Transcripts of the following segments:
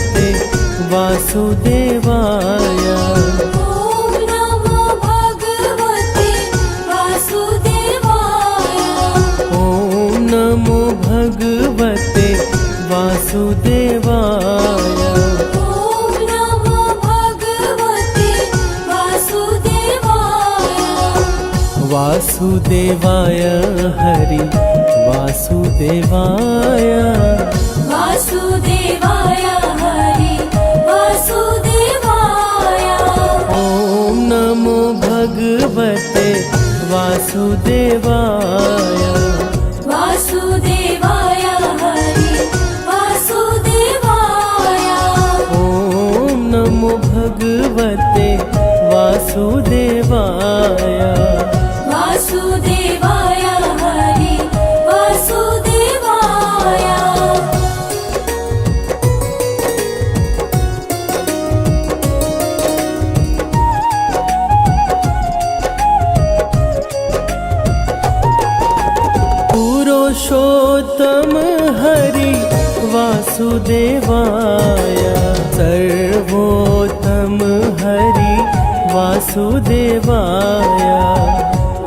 भगवते वासुदेवाय। ॐ नमो भगवते वासुदेवाय। ॐ नमो भगवते वासुदेवाय। ॐ नमो भगवते वासुदेवाय। वासुदेवाय हरि वासुदेवाय। वासुदेवाय हरि वासुदेवाय। ॐ नमो भगवते वासुदेवाय। वासुदेवाय हरि वासुदेवाय। ॐ नमो भगवते वासुदेवाय। वासुदेवाय हरि वासुदेवाय। पुरुषोत्तम हरि वासुदेवाय। सर्वोत्तम हरि वासुदेवाय।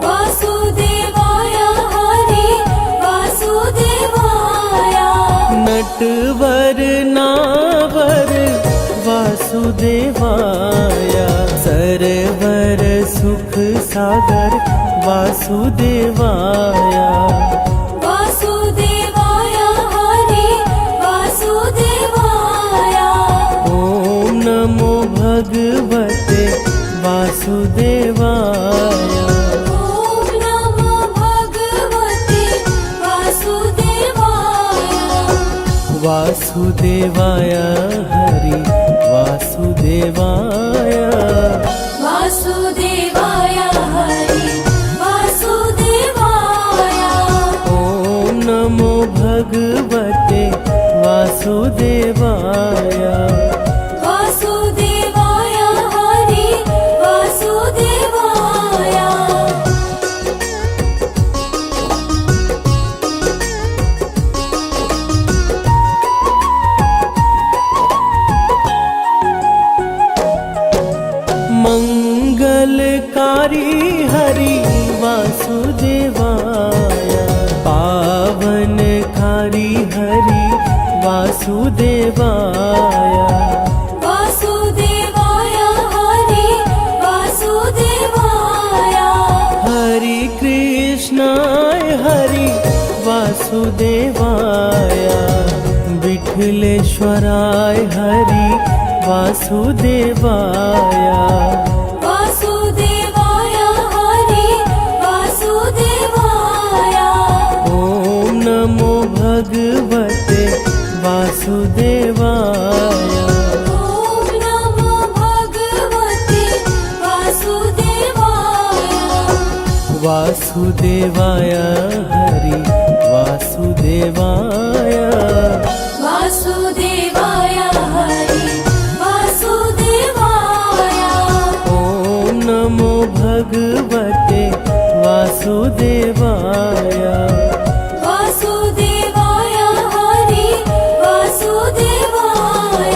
वासुदेवाय हरि वासुदेवाय। नटवर नावर वासुदेवाय। सरवर सुख सागर वासुदेवाय। वासुदेवाय हरि वासुदेवाय। ॐ नमो भगवते वासुदेवाय। ॐ नमो भगवते वासुदेवाय। वासुदेवाय हरि वासुदेवाय। वासुदेवाय हरि वासुदेवाय। ॐ नमो भगवते वासुदेवाय। वासुदेवाय हरि वासुदेवाय। मंगलकारी हरि वासुदेवाय। पावनकारी हरि वासुदेवाय। वासुदेवाय हरि वासुदेवाय। हरि कृष्णाय हरि वासुदेवाय। विठलेश्वराय हरि वासुदेवाय। वासुदेवाय हरि वासुदेवाय। ॐ नमो भगवते वासुदेवाय। ॐ नमो भगवते वासुदेवाय। वासुदेवाय हरि वासुदेवाय। वासुदेवाय हरि वासुदेवाय। ॐ नमो भगवते वासुदेवाय। वासुदेवाय हरि वासुदेवाय।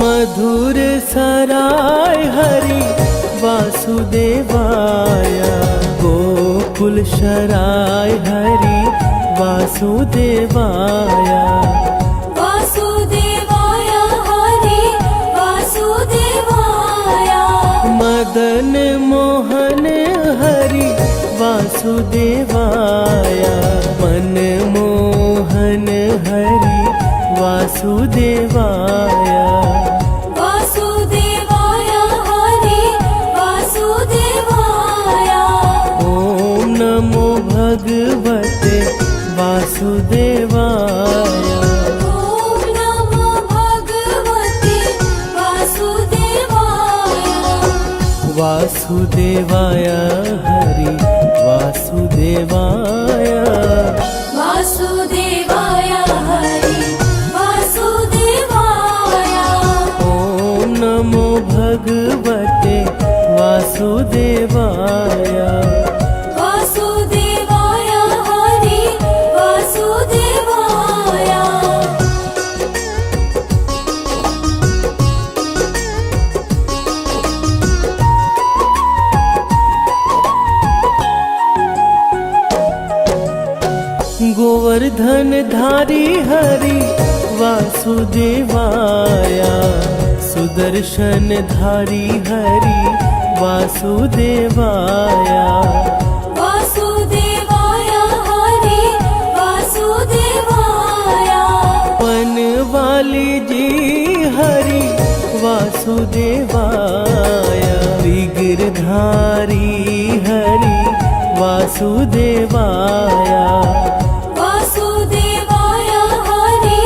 मधुर सराय हरि वासुदेवाय। गोकुल शराय हरि वासुदेवाय। वासुदेवाय हरि वासुदेवाय। मदन मोहन हरि वासुदेवाय। मनमोहन हरि वासुदेवाय। वासुदेवाय हरि वासुदेवाय। ॐ नमो भगवते वासुदेवाय। ॐ नमो भगवते वासुदेवाय। वासुदेवाय हरि वासुदेवाय। वासुदेवाय हरि वासुदेवाय। ॐ नमो भगवते वासुदेवाय वासुदेवाय हरि वासुदेवाय गोवर्धन धारी हरि वासुदेवाय सुदर्शन धारी हरि वासुदेवाय वासुदेवाय हरि वासुदेवाय वन वाली जी हरि वासुदेवाय विग्रधारी हरि वासुदेवाय वासुदेवाय हरि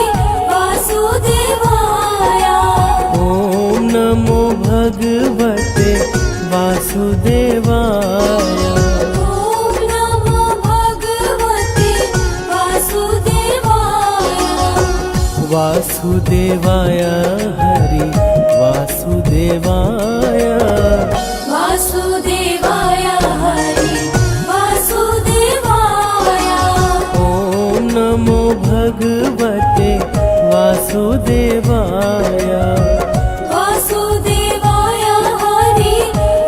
वासुदेवाय ओम नमो भगवते वासुदेवाय ॐ नमो भगवते वासुदेवाय वासुदेवाय हरि वासुदेवाय वासुदेवाय हरि वासुदेवाय ओम नमो भगवते वासुदेवाय वासुदेवाय हरि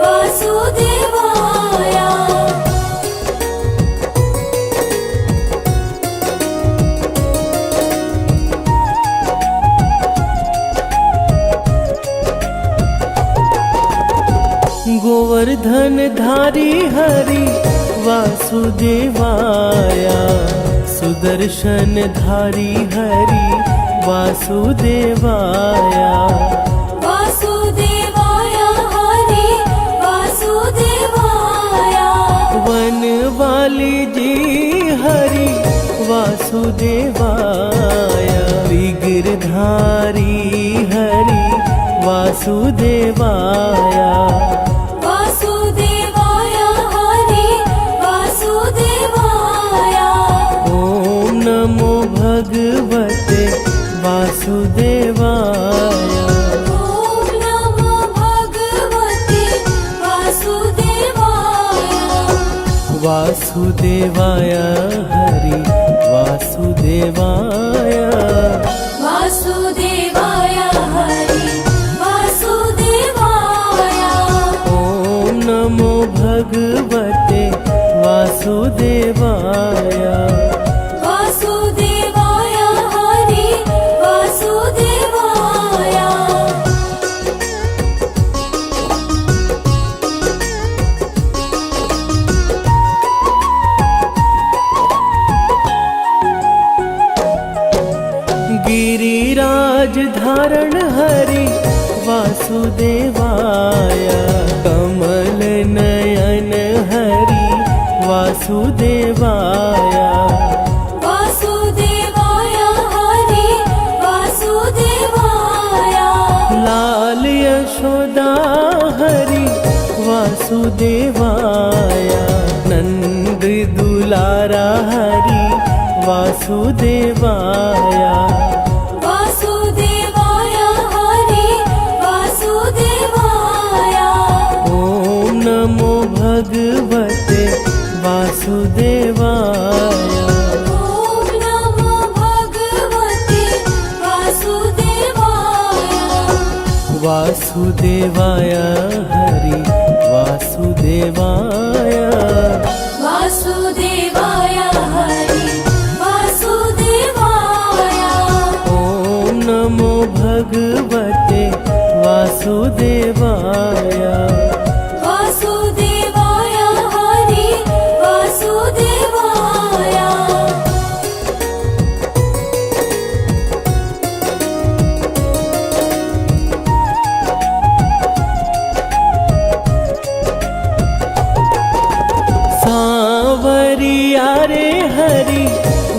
वासुदेवाय गोवर्धन धारी हरि वासुदेवाय सुदर्शन धारी हरि वासुदेवाय वासुदेवाय हरि वासुदेवाय वन वाली जी हरि वासुदेवाय विग्रधारी हरि वासुदेवाय वासुदेवाय हरि वासुदेवाय ओम नमो भगवते वासुदेवाय ॐ नमो भगवते वासुदेवाय वासुदेवाय हरि वासुदेवाय वासुदेवाय हरि वासुदेवाय ओम नमो भगवते वासुदेवाय वासुदेवाय हरि वासुदेवाय गिरिराज धारण हरि वासुदेवाय कमल नयन हरि वासुदेवाय वासुदेवाय हरि वासुदेवाय लाल यशोदा हरि वासुदेवाय नंद दुलारा हरि वासुदेवाय वासुदेवाय हरि वासुदेवाय ओम नमो भगवते वासुदेवाय ॐ नमो भगवते वासुदेवाय वासुदेवाय हरि वासुदेवाय वासुदेवाय हरि वासुदेवाय ओम नमो भगवते वासुदेवाय वासुदेवाय हरि वासुदेवाय सांवरिया रे हरि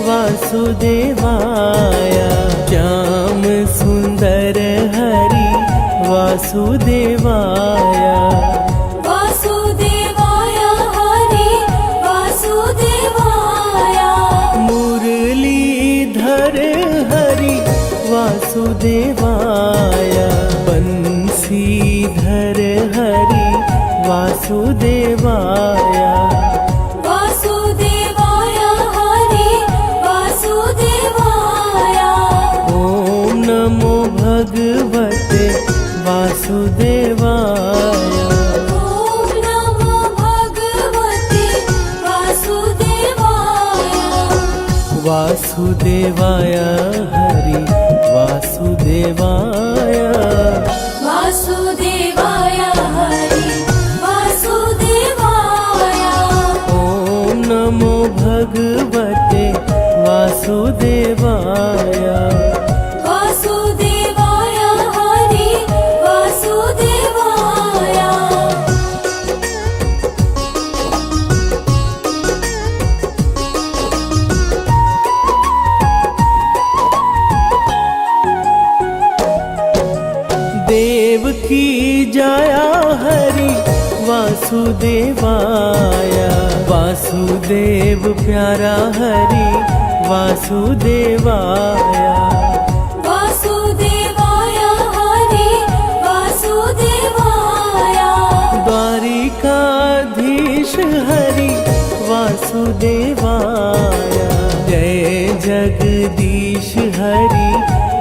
वासुदेवाय श्याम सुंदर हरि वासुदेवाय वासुदेवाय हरि वासुदेवाय मुरलीधर हरि वासुदेवाय बंसीधर हरि वासुदेवाय वासुदेवाय हरि वासुदेवाय ॐ नमो भगवते वासुदेवाय ॐ नमो भगवते वासुदेवाय वासुदेवाय हरि वासुदेवाय वासुदेवाय हरि वासुदेवाय ॐ नमो भगवते वासुदेवाय वासुदेवाय हरि वासुदेवाय देव की जाया हरि वासुदेवाय वासुदेव प्यारा हरि वासुदेवाय वासुदेवाय हरि वासुदेवाय द्वारिकाधीश हरि वासुदेवाय जय जगदीश हरि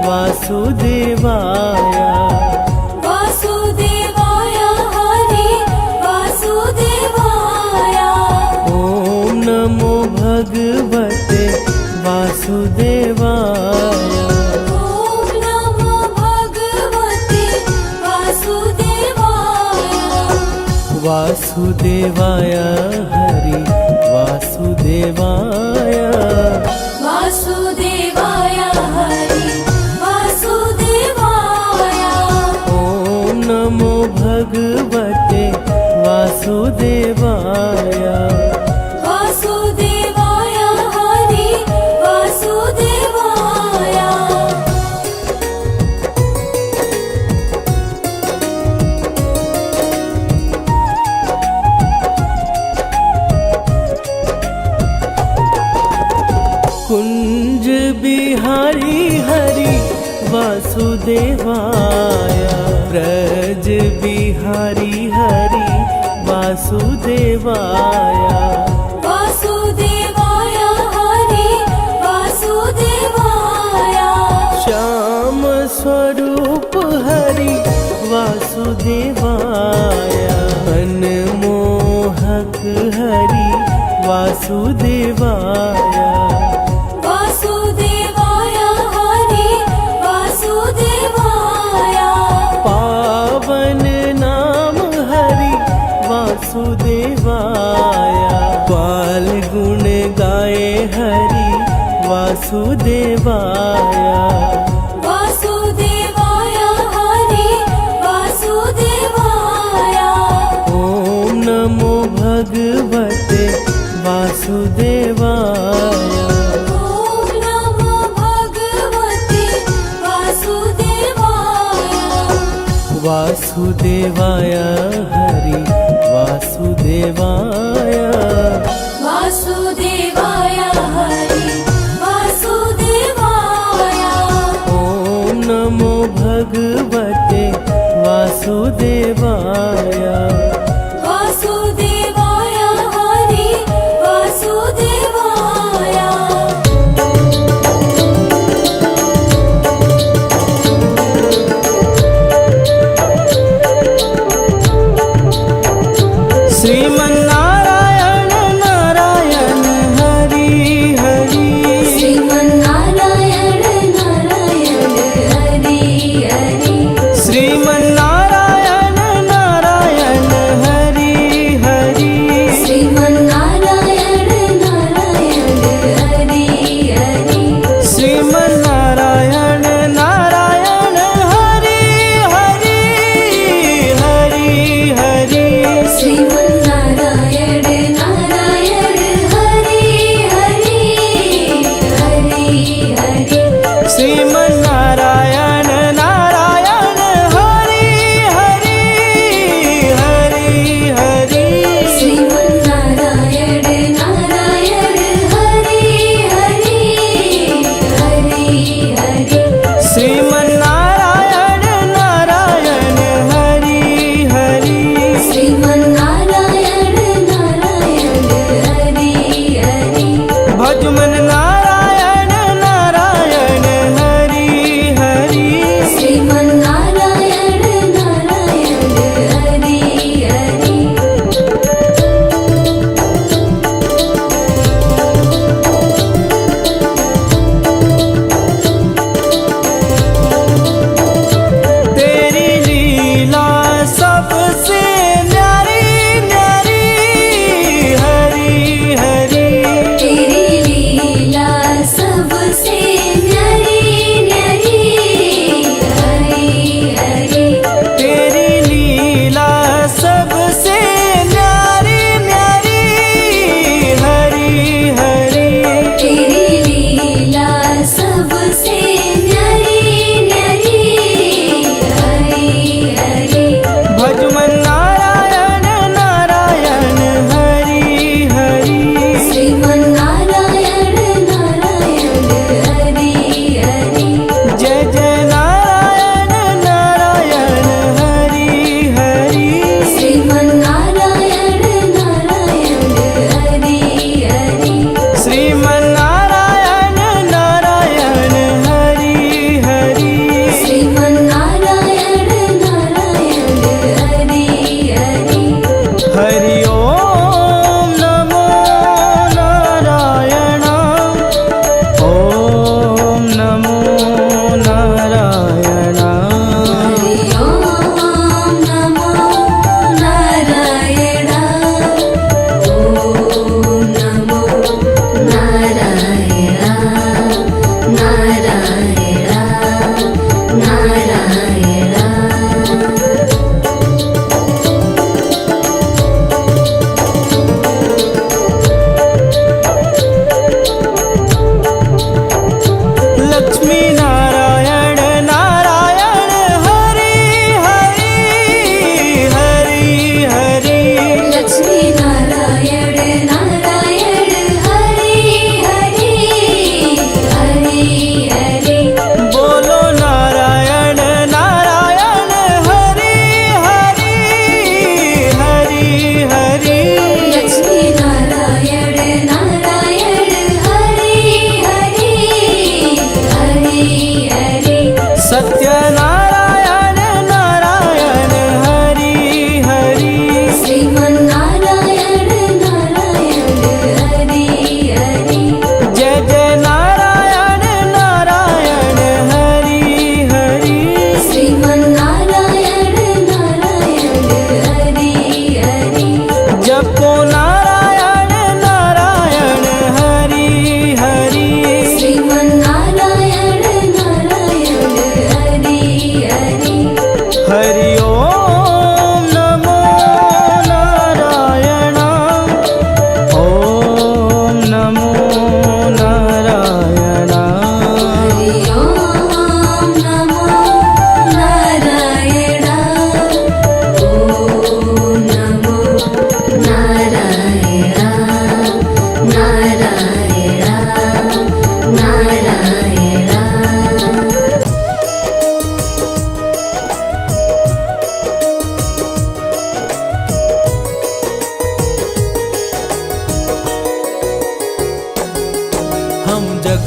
वासुदेवाय वासुदेवाय हरि वासुदेवाय ॐ नमो भगवते वासुदेवाय ॐ नमो भगवते वासुदेवाय वासुदेवाय हरि वासुदेवाय वासुदेवाय हरि वासुदेवाय ॐ नमो भगवते वासुदेवाय वासुदेवाय हरि वासुदेवाय कुंज बिहारी हरि वासुदेवाय ब्रज बिहारी हरि वासुदेवाय वासुदेवाय हरि वासुदेवाय श्याम स्वरूप हरि वासुदेवाय मनमोहक हरि वासुदेवाय वासुदेवाय हरि वासुदेवाय पावन नाम हरि वासुदेवाय ग्वाल गुण गाए हरि वासुदेवाय वासुदेवाय हरि वासुदेवाय ॐ नमो भगवते वासुदेवाय ॐ नमो भगवते वासुदेवाय वासुदेवाय हरि वासुदेवाय वासुदेवाय हरि वासुदेवाय ॐ नमो भगवते वासुदेवाय वासुदेवाय हरि वासुदेवाय श्रीमन्नारायण नारायण हरि हरि श्रीमन्नारायण नारायण हरि हरि श्रीमन्नारायण नारायण हरि हरि श्रीमन्नारायण नारायण हरि हरि श्रीमन्नारायण नारायण हरि हरि हरि हरि श्रीमन्नारायण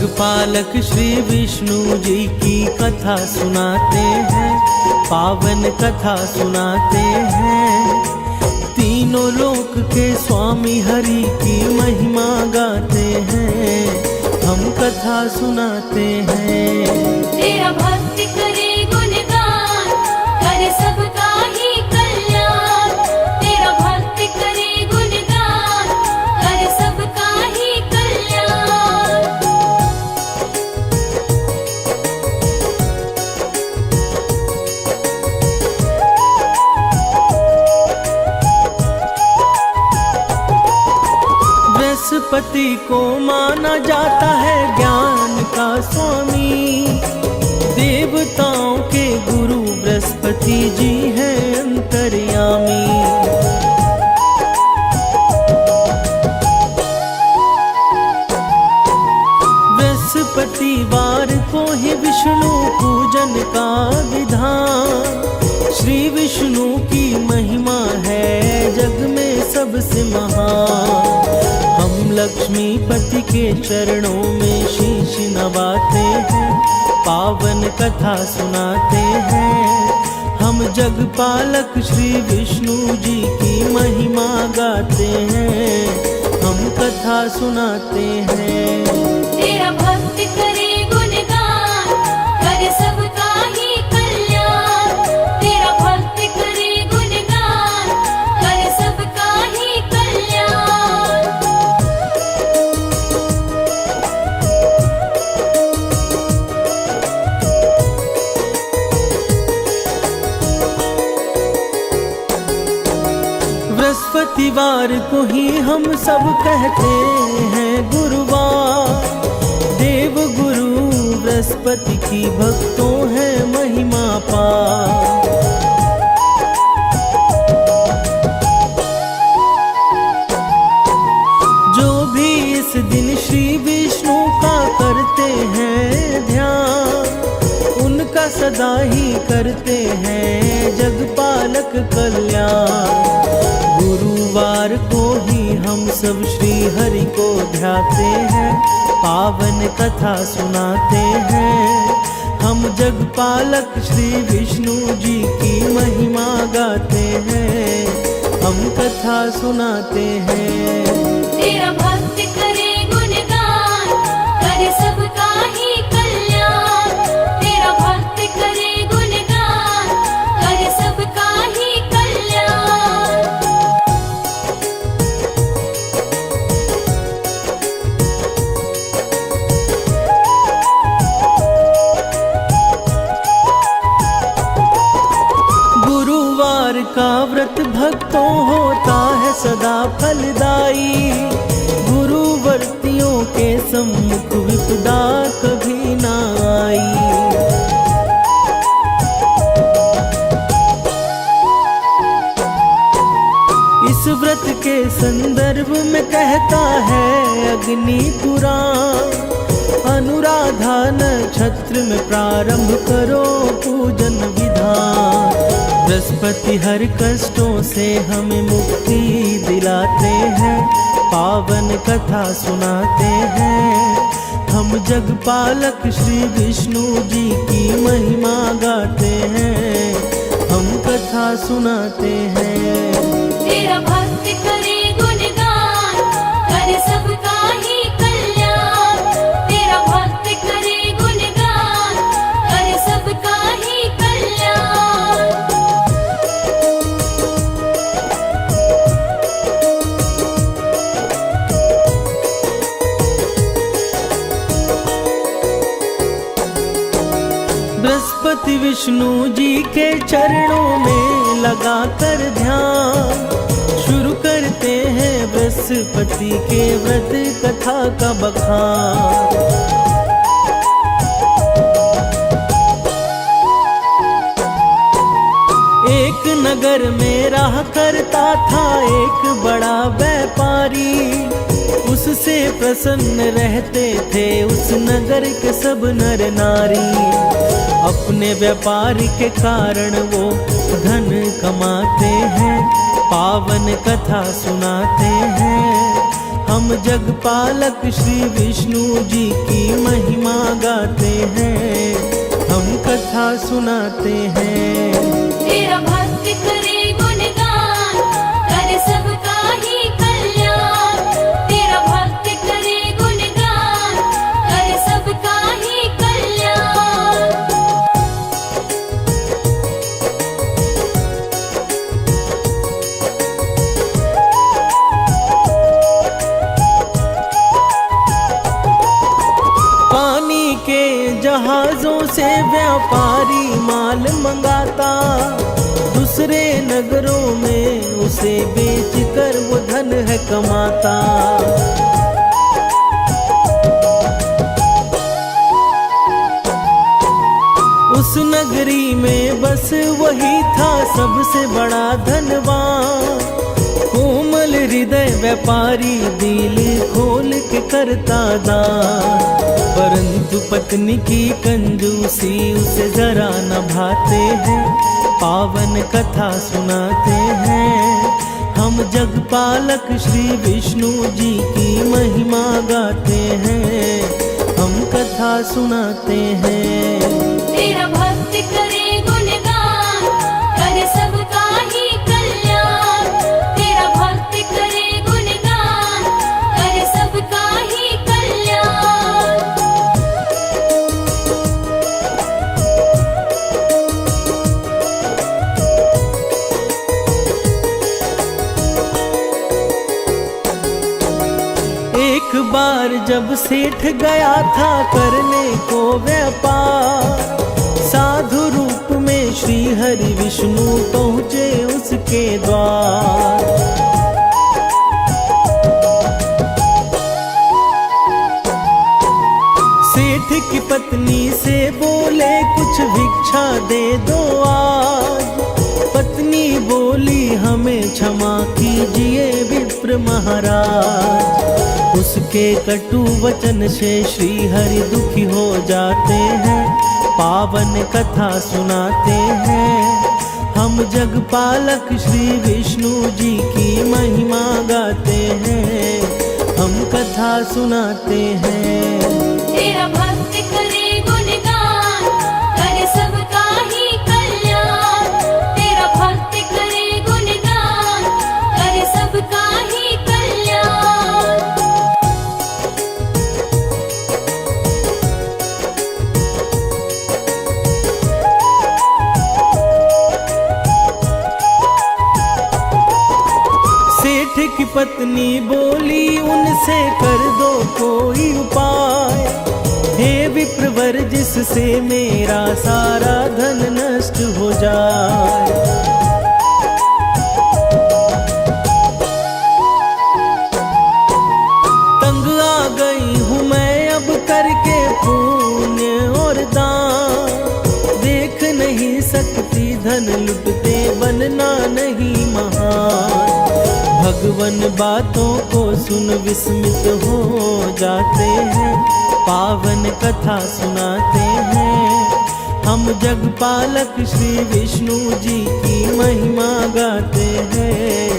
जगपालक श्री विष्णु जी की कथा सुनाते हैं, पावन कथा सुनाते हैं। तीनों लोक के स्वामी हरि की महिमा गाते हैं, हम कथा सुनाते हैं। तेरा भक्त करे गुणगान, करे सबका ही कल्याण। तेरा भक्त करे गुणगान, करे सबका ही कल्याण। बृहस्पति को माना जाता है ज्ञान का स्वामी, देवताओं के गुरु बृहस्पति जी हैं अंतर्यामी। बृहस्पतिवार को ही विष्णु पूजन का विधान, श्री विष्णु की महिमा है जग में सबसे महान। हम लक्ष्मीपति के चरणों में शीश नवाते हैं, पावन कथा सुनाते हैं। हम जगपालक श्री विष्णु जी की महिमा गाते हैं, हम कथा सुनाते हैं। तेरा भक्त करे गुणगान, करे सबका ही कल्याण। तेरा भक्त करे गुणगान, करे सबका ही कल्याण। बृहस्पतिवार को ही हम सब कहते हैं गुरुवार, देव गुरु बृहस्पति की भक्तों है महिमा पार। जो भी इस दिन श्री विष्णु का करते हैं ध्यान, उनका सदा ही करते हैं जगपालक कल्याण। गुरुवार को ही हम सब श्री हरि को ध्याते हैं, पावन कथा सुनाते हैं। हम जगपालक श्री विष्णु जी की महिमा गाते हैं, हम कथा सुनाते हैं। तेरा भक्त करे गुणगान, करे सबका ही कल्याण। तेरा भक्त करे गुणगान, करे सबका ही कल्याण। गुरुवार का व्रत भक्तों होता है सदा फलदायी, गुरुवर्तियों के सम्मुख विपदा कभी ना आई। इस व्रत के संदर्भ में कहता है अग्नि पुराण, अनुराधा नक्षत्र में प्रारंभ करो पूजन विधान। बृहस्पति हर कष्टों से हमें मुक्ति दिलाते हैं, पावन कथा सुनाते हैं। हम जगपालक श्री विष्णु जी की महिमा गाते हैं, हम कथा सुनाते हैं। तेरा भक्त करे गुणगान, करे सबका ही कल्याण। तेरा भक्त करे गुणगान, करे सबका ही कल्याण। बृहस्पति विष्णु जी के चरणों में लगाकर ध्यान, शुरू करते हैं बृहस्पति के व्रत कथा का बखान। एक नगर में रहा करता था एक बड़ा व्यापारी, उससे प्रसन्न रहते थे उस नगर के सब नर नारी। अपने व्यापार के कारण वो धन कमाते हैं, पावन कथा सुनाते हैं। हम जगपालक श्री विष्णु जी की महिमा गाते हैं, हम कथा सुनाते हैं। तेरा भक्त करे गुणगान, कर सबका ही कल्याण। तेरा भक्त करे गुणगान, कर सबका ही कल्याण। पानी के जहाजों से व्यापारी माल मंगाता, दूसरे नगरों में उसे बेचकर वो धन है कमाता। उस नगरी में बस वही था सबसे बड़ा धनवान, कोमल हृदय व्यापारी दिल खोल के करता दान। परंतु पत्नी की कंजूसी उसे जरा न भाते हैं, पावन कथा सुनाते हैं। हम जगपालक श्री विष्णु जी की महिमा गाते हैं, हम कथा सुनाते हैं। तेरा भक्त करे गुणगान, कर सबका ही कल्याण। तेरा भक्त करे गुणगान, कर सबका ही कल्याण। एक बार जब सेठ गया था करने को व्यापार, साधु रूप में श्री हरि विष्णु पहुँचे उसके द्वार। सेठ की पत्नी से बोले कुछ भिक्षा दे दो आज। पत्नी बोली हमें क्षमा कीजिए विप्र महाराज। उसके कटु वचन से श्री हरि दुखी हो जाते हैं, पावन कथा सुनाते हैं। हम जगपालक श्री विष्णु जी की महिमा गाते हैं, हम कथा सुनाते हैं। तेरा भक्त करे गुणगान, कर सबका ही कल्याण। तेरा भक्त करे गुणगान, कर सबका ही कल्याण। सेठ की पत्नी बोली उनसे कर दो कोई उपाय, हे विप्रवर जिससे मेरा सारा धन नष्ट हो जाए। तंग आ गई हूँ मैं अब करके पुण्य और दान, देख नहीं सकती धन लुटते बनना नहीं महान। भगवन बातों को सुन विस्मित हो जाते हैं, पावन कथा सुनाते हैं। हम जगपालक श्री विष्णु जी की महिमा गाते हैं,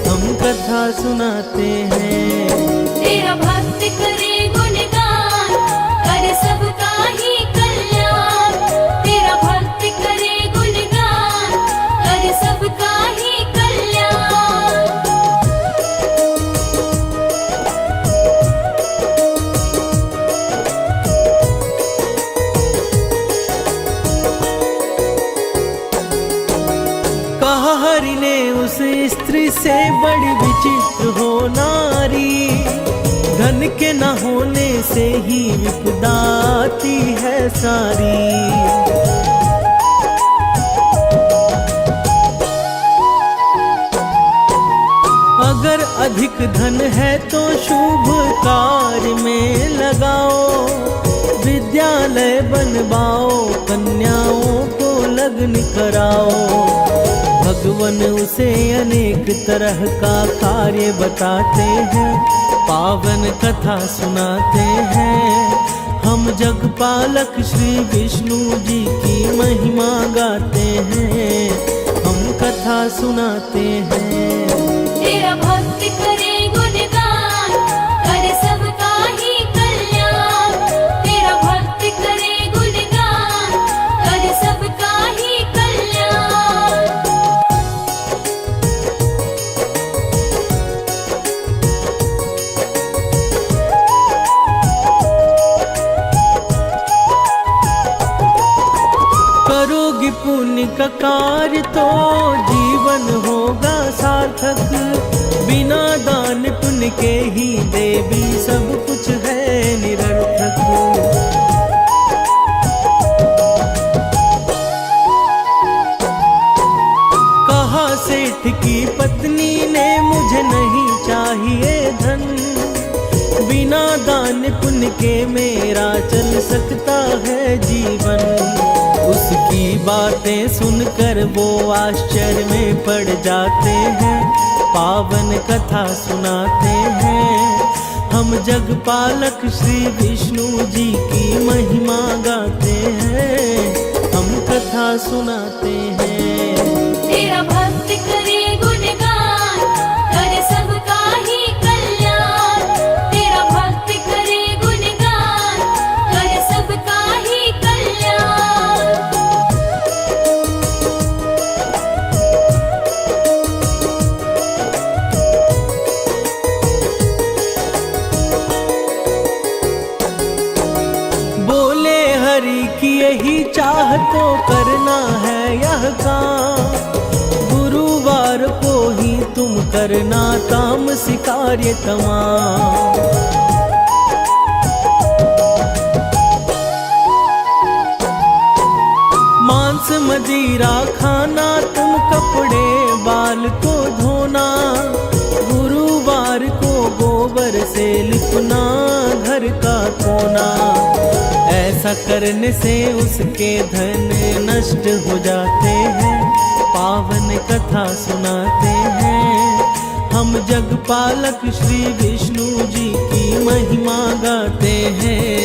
हम कथा सुनाते हैं। तेरा भक्त करे गुणगान, कर सबका ही कल्याण। तेरा भक्त करे गुणगान, कर सबका ही कल्याण। कहा हरि ने उस स्त्री से बड़ी विचित्र हो नारी, धन के न होने से ही विपदा आती है सारी। अगर अधिक धन है तो शुभ कार्य में लगाओ, विद्यालय बनवाओ, कन्याओं को लग्न कराओ। भगवन उसे अनेक तरह का कार्य बताते हैं, पावन कथा सुनाते हैं। हम जगपालक श्री विष्णु जी की महिमा गाते हैं, हम कथा सुनाते हैं। तेरा भक्त करे गुणगान, का कार्य तो जीवन होगा सार्थक। बिना दान पुण्य के ही देवी सब कुछ है निरर्थक। कहा सेठ की पत्नी ने मुझे नहीं चाहिए धन। बिना दान पुण्य के मेरा चल सकता है जीवन। उसकी बातें सुनकर वो आश्चर्य में पड़ जाते हैं। पावन कथा सुनाते हैं। हम जगपालक श्री विष्णु जी की महिमा गाते हैं। हम कथा सुनाते हैं। तेरा भक्त करे गुणगान, करे सबका ही कल्याण। तेरा भक्त करे गुणगान, करे सबका ही कल्याण। बोले हरि की यही चाह तो करना है यह काम। गुरुवार को ही तुम करना तामसी कार्य तमाम। मांस मदिरा खाना, तुम कपड़े बाल को धोना। गुरुवार को गोबर से लिपना घर का कोना। ऐसा करने से उसके धन नष्ट हो जाते हैं। पावन कथा सुनाते हैं। हम जगपालक श्री विष्णु जी की महिमा गाते हैं।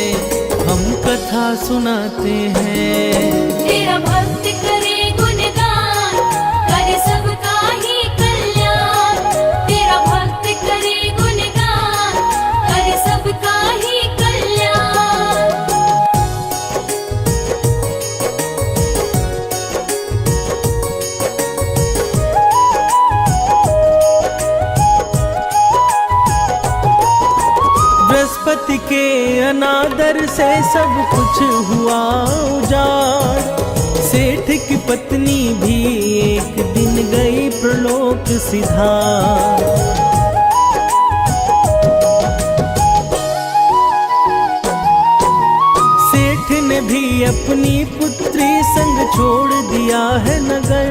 हम कथा सुनाते हैं। तेरा भक्त करे गुणगान, करे सबका ही कल्याण। तेरा भक्त करे गुणगान, करे सबका ही कल्याण। बृहस्पति के अनादर से सब कुछ हुआ उजाड़। सेठ की पत्नी भी एक दिन गई प्रलोक सिधार। सेठ ने भी अपनी पुत्री संग छोड़ दिया है नगर।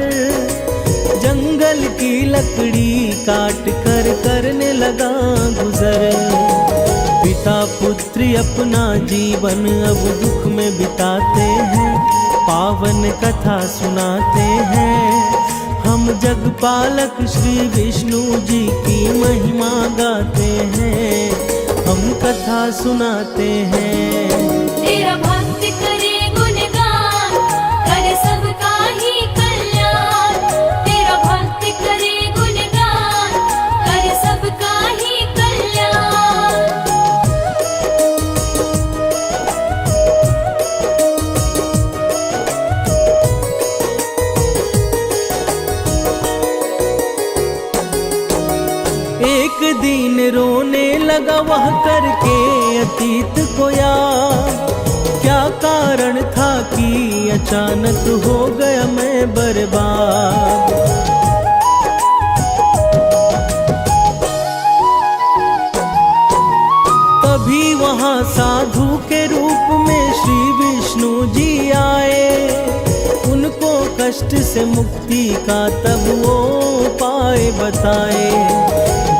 जंगल की लकड़ी काट कर करने लगा गुजर। पिता पुत्री अपना जीवन अब दुख में बिताते हैं। पावन कथा सुनाते हैं। हम जगपालक श्री विष्णु जी की महिमा गाते हैं। हम कथा सुनाते हैं। तेरा भक्त करे गुणगान, करे सबका ही कल्याण। तेरा भक्त करे गुणगान, करे सबका ही कल्याण। एक दिन रोने लगा वह करके अतीत को याद। क्या कारण था कि अचानक हो गया मैं बर्बाद। तभी वहाँ साधु के रूप में श्री विष्णु जी आए। उनको कष्ट से मुक्ति का तब वो उपाय बताए।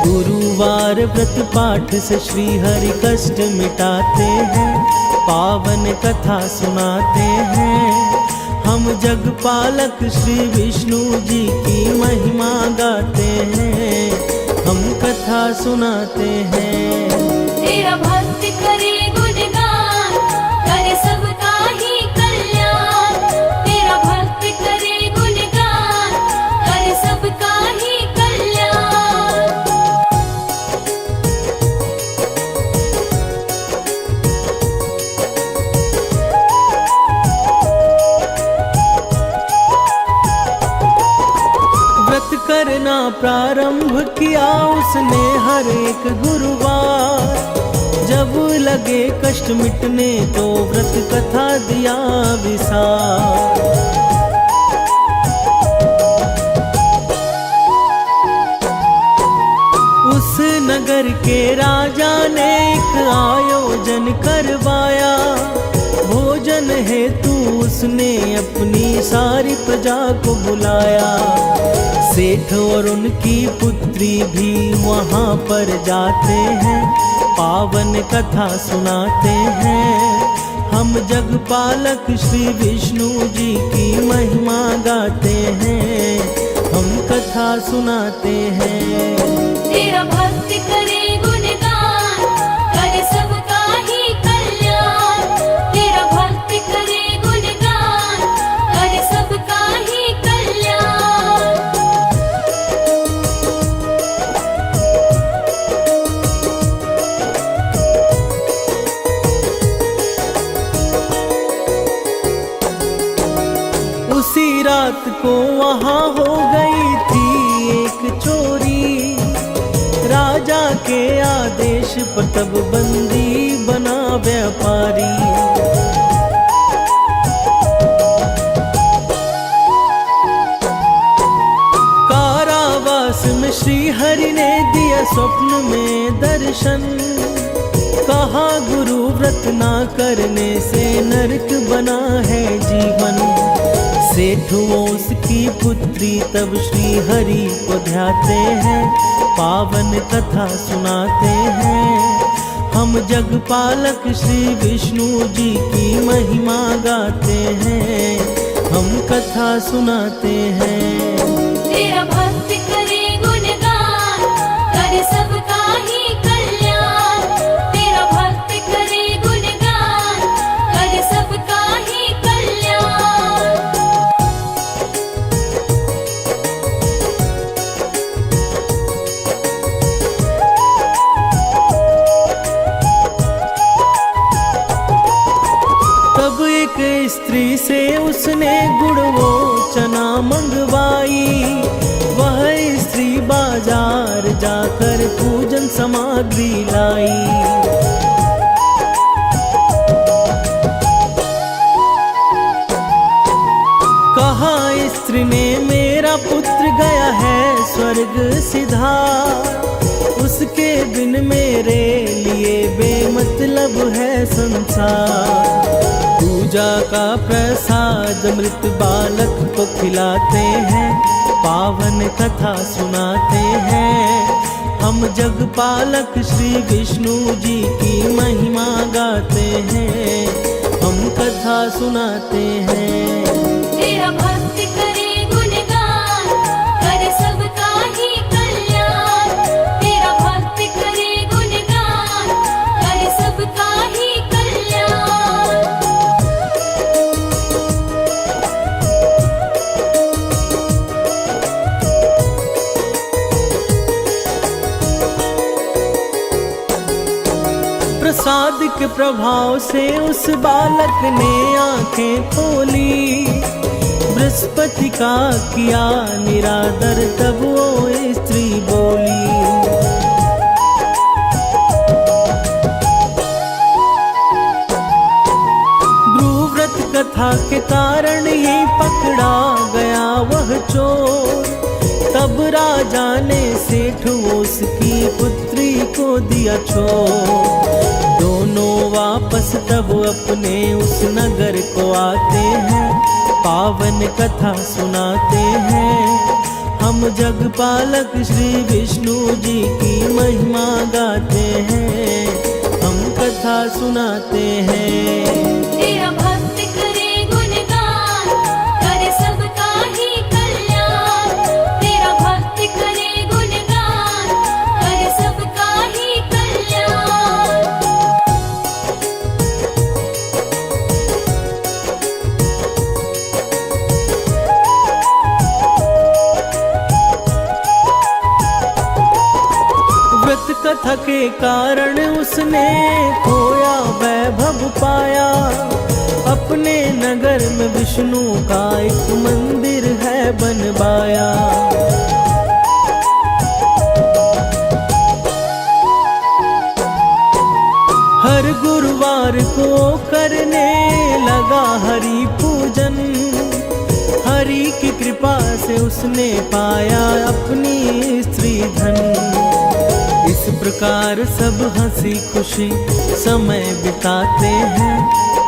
गुरुवार व्रत पाठ से श्री हरि कष्ट मिटाते हैं। पावन कथा सुनाते हैं। हम जगपालक श्री विष्णु जी की महिमा गाते हैं। हम कथा सुनाते हैं। तेरा भक्त करे गुणगान, करे सबका ही कल्याण। तेरा भक्त करे गुणगान, करे सबका ही कल्याण। व्रत करना प्रारंभ किया उसने हर एक गुरुवार। जब लगे कष्ट मिटने तो व्रत कथा दिया विसार। नगर के राजा ने एक आयोजन करवाया। भोजन हेतु उसने अपनी सारी प्रजा को बुलाया। सेठ और उनकी पुत्री भी वहाँ पर जाते हैं, पावन कथा सुनाते हैं। हम जगपालक श्री विष्णु जी की महिमा गाते हैं, हम कथा सुनाते हैं। तेरा भक्त करे गुणगान, करे सबका ही कल्याण। तेरा भक्त करे गुणगान, करे सबका ही कल्याण। उसी रात को वहाँ हो गई थी एक चोरी। राजा के आदेश पर तब बंदी बना व्यापारी। कारावास में श्री हरि ने दिया स्वप्न में दर्शन। कहा गुरु व्रत ना करने से नरक बना है जीवन। सेठ उसकी पुत्री तब श्री हरि को ध्याते हैं, पावन कथा सुनाते हैं। हम जगपालक श्री विष्णु जी की महिमा गाते हैं, हम कथा सुनाते हैं। तेरा भक्त करे गुणगान, करे सबका ही कल्याण। तेरा भक्त करे गुणगान, करे सबका ही कल्याण। तब एक स्त्री से उसने गुड़ वो चना मंगवाई। वह स्त्री बाजार जाकर पूजन सामग्री लाई। कहा स्त्री ने मेरा पुत्र गया है स्वर्ग सिधार। उसके बिन मेरे लिए बेमतलब है संसार। पूजा का प्रसाद मृत बालक को खिलाते हैं, पावन कथा सुनाते हैं। हम जगपालक श्री विष्णु जी की महिमा गाते हैं, हम कथा सुनाते हैं। तेरा भक्त करे गुणगान, करे सबका ही कल्याण। तेरा भक्त करे गुणगान, करे सबका ही कल्याण। प्रसाद के प्रभाव से उस बालक ने आंखें खोली। बृहस्पति का किया निरादर तब वो स्त्री बोली। ब्रूव्रत कथा के कारण ही पकड़ा गया वह चोर। तब राजा ने सेठ उसकी पुत्री को दिया छोड़। दोनों वापस तब अपने उस नगर को आते हैं, पावन कथा सुनाते हैं। हम जगपालक श्री विष्णु जी की महिमा गाते हैं, हम कथा सुनाते हैं। तेरा भक्त करे गुणगान, करे सबका ही कल्याण। तेरा भक्त करे गुणगान, करे सबका ही कल्याण। व्रत कथा के कारण उसने खोया वैभव पाया। अपने नगर में विष्णु का एक मंदिर है बनवाया। हर गुरुवार को करने लगा हरि पूजन। हरि की कृपा से उसने पाया अपनी स्त्री धन। इस प्रकार परिवार सब हंसी खुशी समय बिताते हैं,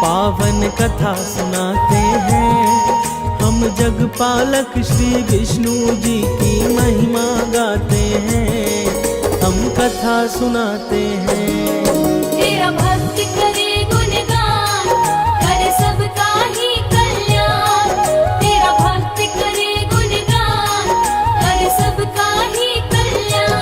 पावन कथा सुनाते हैं। हम जगपालक श्री विष्णु जी की महिमा गाते हैं, हम कथा सुनाते हैं। तेरा भक्त करे गुणगान, करे सबका ही कल्याण। तेरा भक्त करे गुणगान, करे सबका ही कल्याण।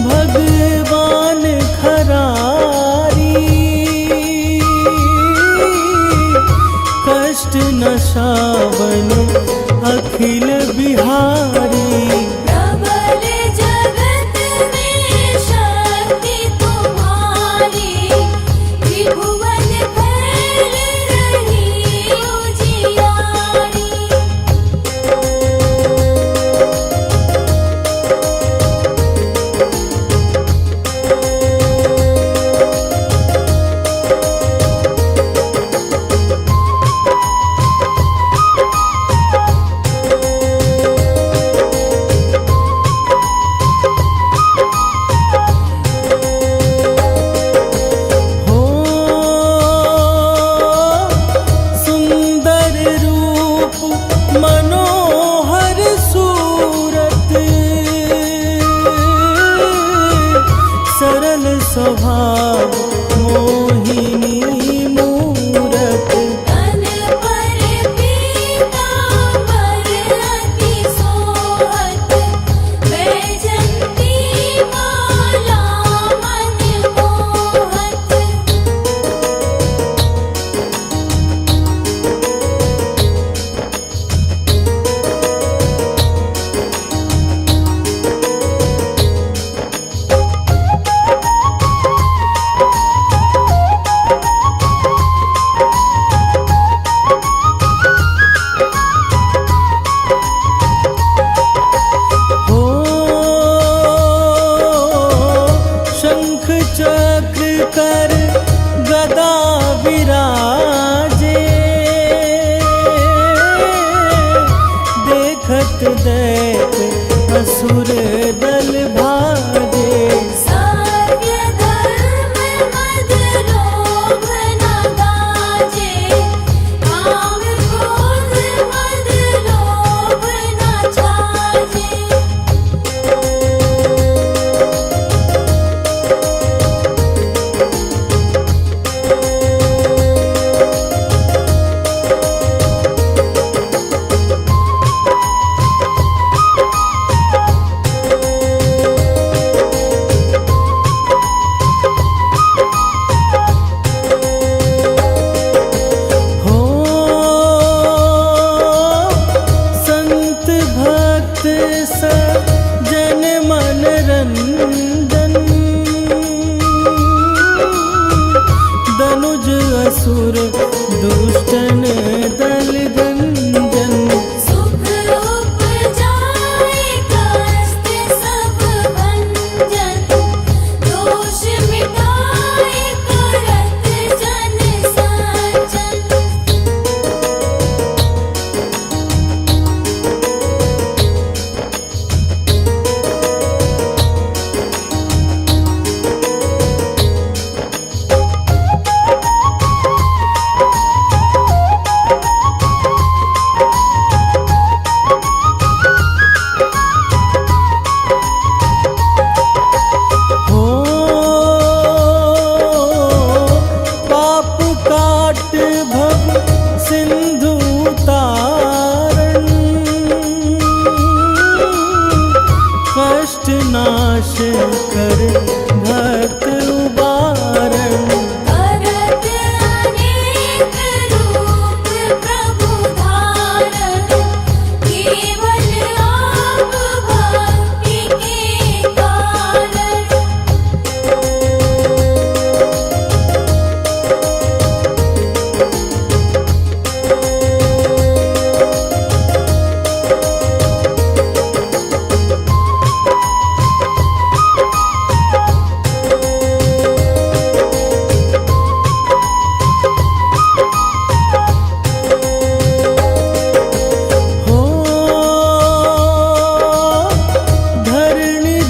भगवान खरारी, कष्ट नशावन अखिल बिहारी। प्रबल जगत में शक्ति तुम्हारी, त्रिभुवन फैल रही उजियारी। स्वभाव मोहिनी मूरत, तन पर पीतांबर अति सोहत। वैजंती माला मन मोहत। चक्र कर गदा विराजे, देखत दैत असुर दल भाजे। सत्य धर्म मद लोभ न गाजे, काम क्रोध मद लोभ न छाजे। जन मन रंजन, दनुज असुर दुष्टन दल गंजन। सुख उपजाए कष्ट सब भंजन, दोष मिटाए करत जन सज्जन। नाश कर भक्त उबारण, करत अनेक रूप प्रभु धारण। केवल आप भक्ति के कारण,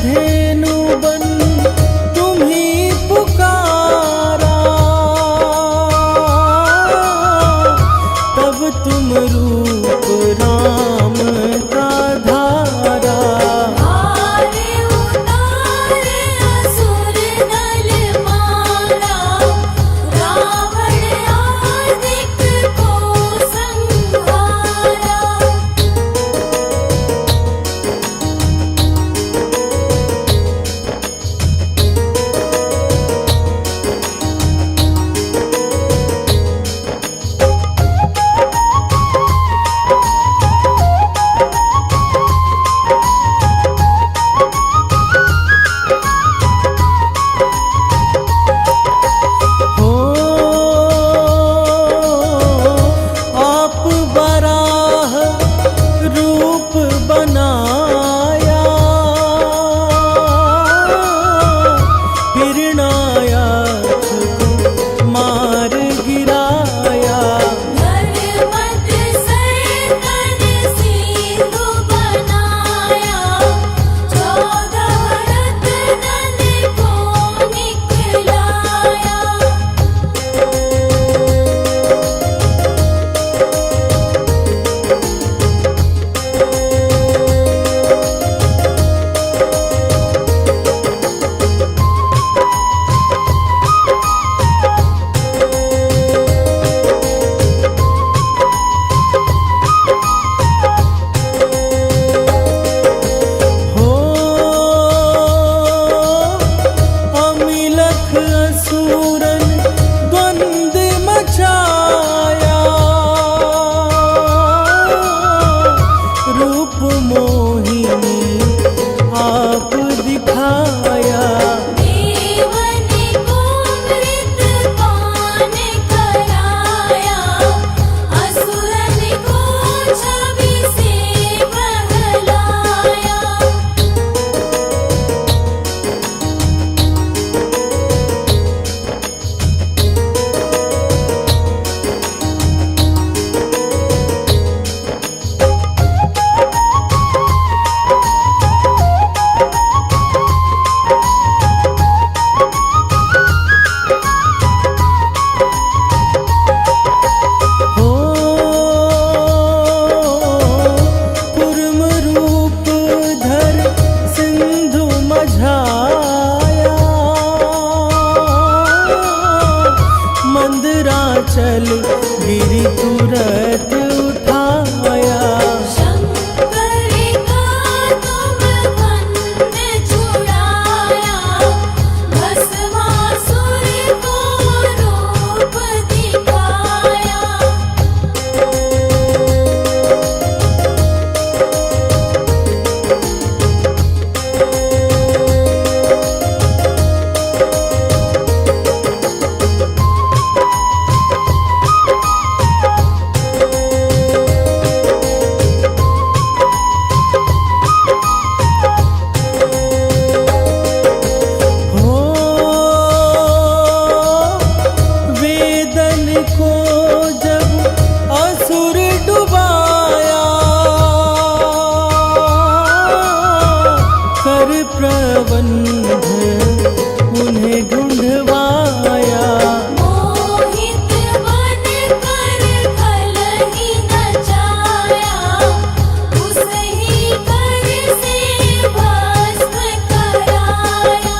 धेनु बन तुम्ही पुकारा, तब तुम रूप राम का धारा। हारे उतारे असुर दल मारा, रावण आदिक को संहारा। हो आप बराह रूप बनाया, हिरणायक्ष को मार गिराया। धर्मत सैतन सिंधु बनाया, 14 रत्नन को निकलाया। हो अमिलख असुरन द्वंद मचाया, रूप मोहिनी आप दिखाया। देवन को मृतपान कराया, असुरन को छवि से बहलाया। हो कुर्म रूप धर सिंधु मझाया, मंदराचल गिरि तुरत उठाया। शंकर का तुम बंद छुड़ाया, भस्मासुर को रूप दिखाया। हो वेदन को जब असुर डुबाया, कर प्रबंध उन्हें ढूंढवाया। मोहित बन कर कलही नचाया, उसही कर से भस्म कराया।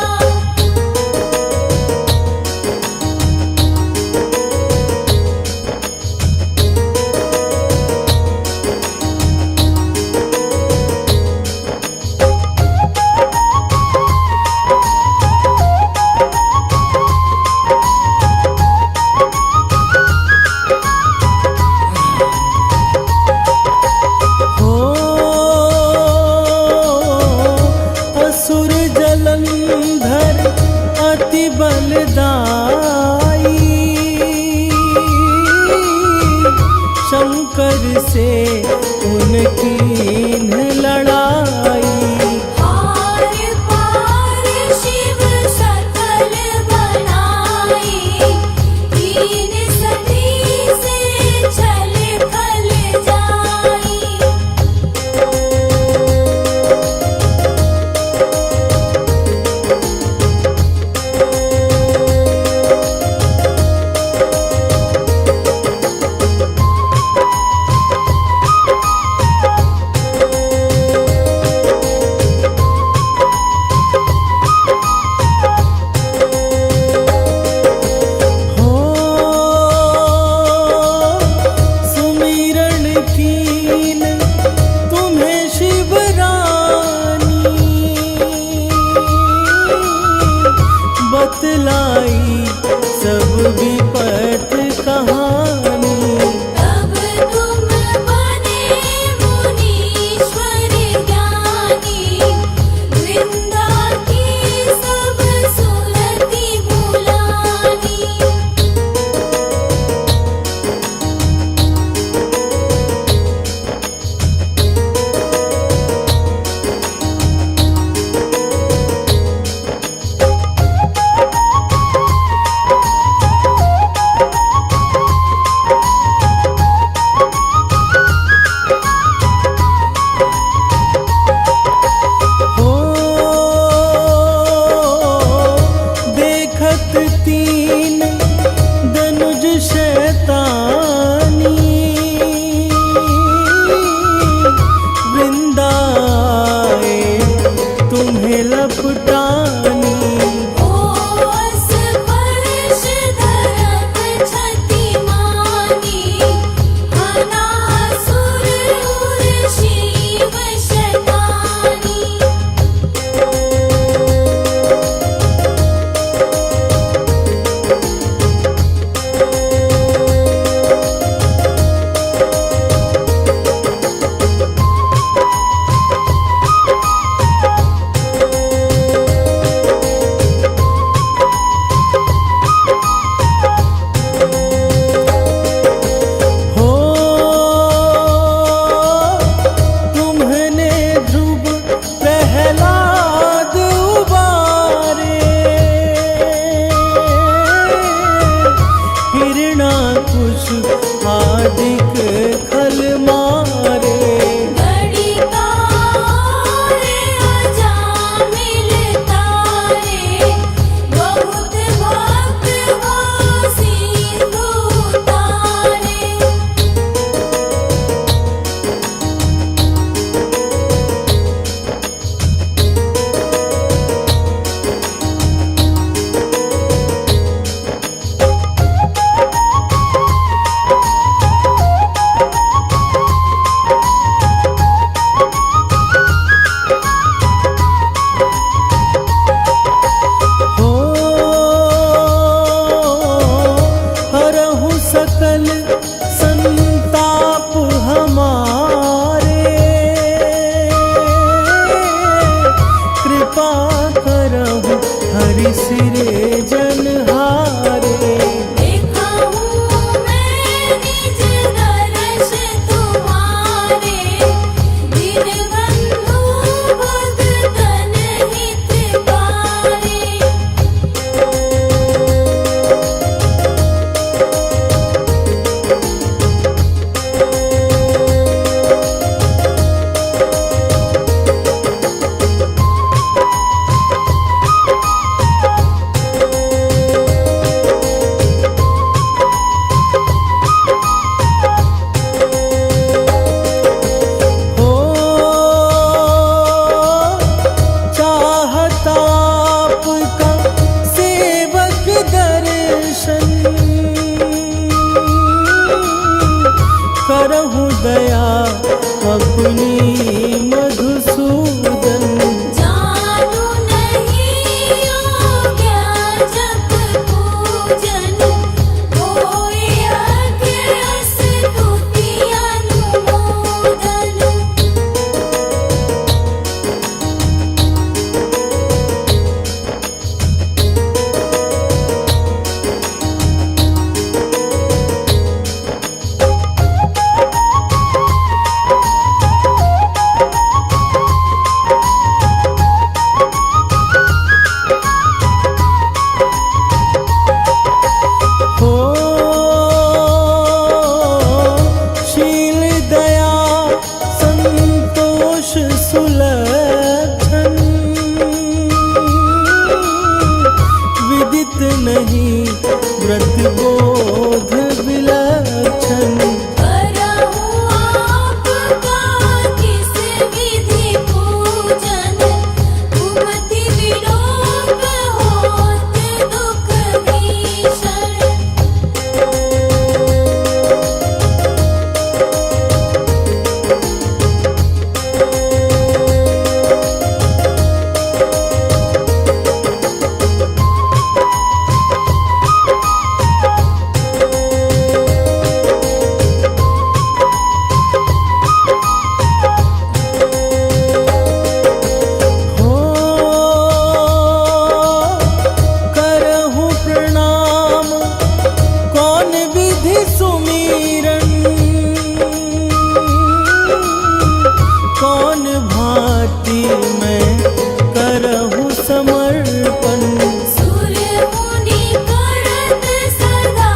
समर्पण। सूर्य मुनि करत सदा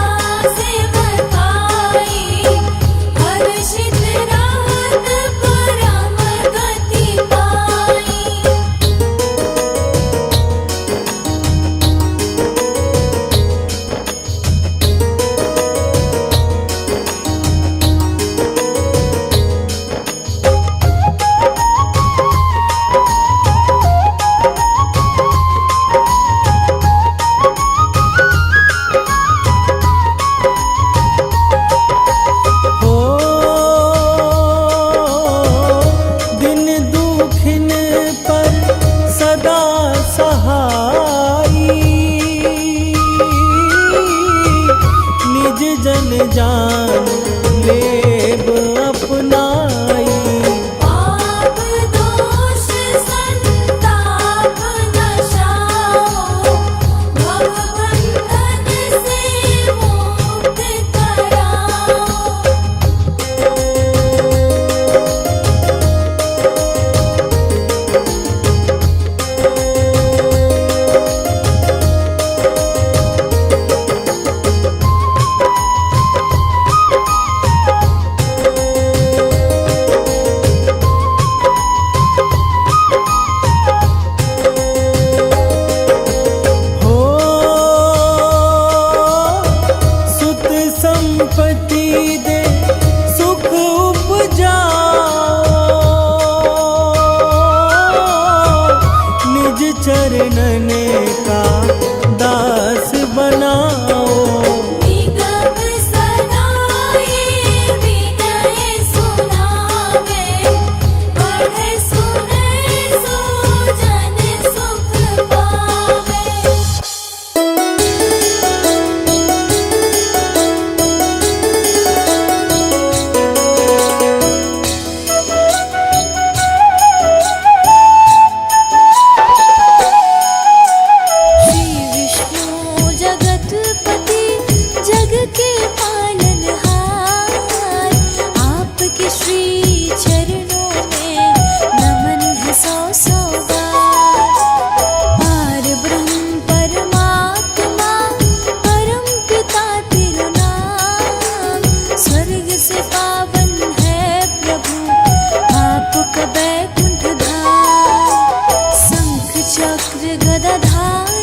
सेवकाई, हर्षित रहत परम गति पाई। हो दिन दुखिन पर सदा सहाई, निज जन जान लेब अपनाई। पाप दोष संताप नशाओ, भव बंधन से मुक्त कराओ। हो सुत संपत्ति दे सुख उपजाओ, निज चरणन का दास बनाओ। निगम सदाए विनय सुनावे, पढ़े सुने सो जन सुख पावे। श्री विष्णु जगतपति, जग के पालनहार, आपके श्री चरणों में नमन है सौ सौ बार। पार ब्रह्म परमात्मा, परम पिता तिरुनाम, स्वर्ग से पावन है प्रभु आपका बैकुंठ धाम। शंख चक्र गदाधार